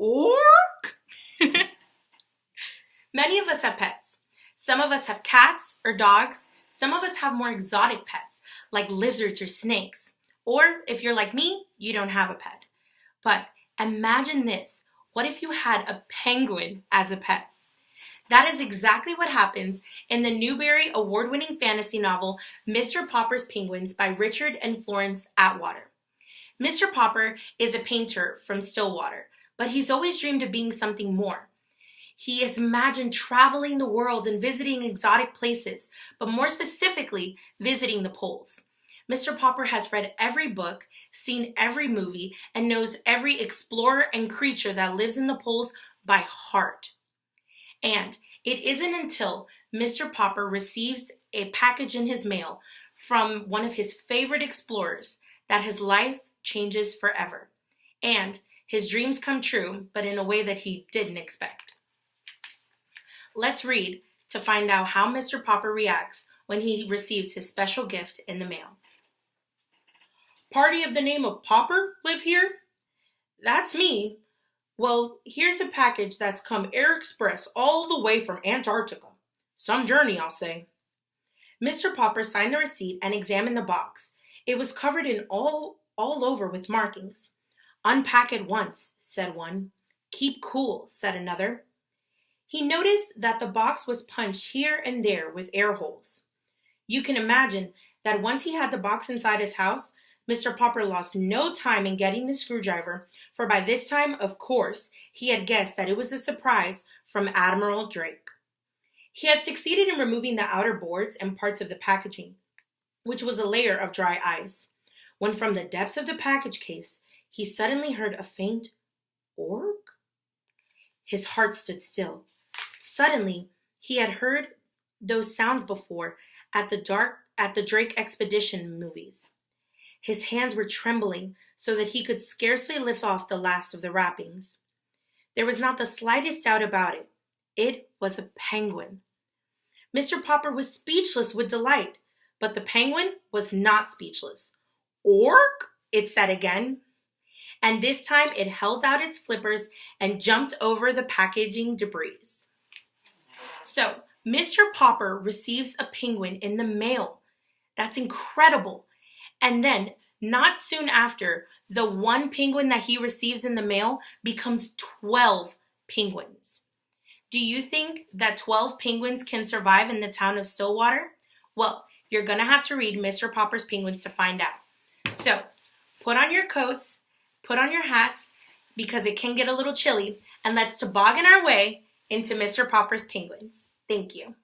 Orc? Many of us have pets. Some of us have cats or dogs. Some of us have more exotic pets, like lizards or snakes. Or if you're like me, you don't have a pet. But imagine this. What if you had a penguin as a pet? That is exactly what happens in the Newbery award-winning fantasy novel Mr. Popper's Penguins by Richard and Florence Atwater. Mr. Popper is a painter from Stillwater, but he's always dreamed of being something more. He has imagined traveling the world and visiting exotic places, but more specifically, visiting the poles. Mr. Popper has read every book, seen every movie, and knows every explorer and creature that lives in the poles by heart. And it isn't until Mr. Popper receives a package in his mail from one of his favorite explorers that his life changes forever. And his dreams come true, but in a way that he didn't expect. Let's read to find out how Mr. Popper reacts when he receives his special gift in the mail. Party of the name of Popper live here? That's me. Well, here's a package that's come Air Express all the way from Antarctica. Some journey, I'll say. Mr. Popper signed the receipt and examined the box. It was covered in all over with markings. Unpack at once, said one. Keep cool, said another. He noticed that the box was punched here and there with air holes. You can imagine that once he had the box inside his house, Mr. Popper lost no time in getting the screwdriver, for by this time, of course, he had guessed that it was a surprise from Admiral Drake. He had succeeded in removing the outer boards and parts of the packaging, which was a layer of dry ice, when from the depths of the package case, he suddenly heard a faint orc. His heart stood still. Suddenly, he had heard those sounds before at the Drake Expedition movies. His hands were trembling so that he could scarcely lift off the last of the wrappings. There was not the slightest doubt about it. It was a penguin. Mr. Popper was speechless with delight, but the penguin was not speechless. Orc? It said again. And this time it held out its flippers and jumped over the packaging debris. So, Mr. Popper receives a penguin in the mail. That's incredible. And then, not soon after, the one penguin that he receives in the mail becomes 12 penguins. Do you think that 12 penguins can survive in the town of Stillwater? Well, you're going to have to read Mr. Popper's Penguins to find out. So, put on your coats, put on your hats, because it can get a little chilly, and let's toboggan our way into Mr. Popper's Penguins. Thank you.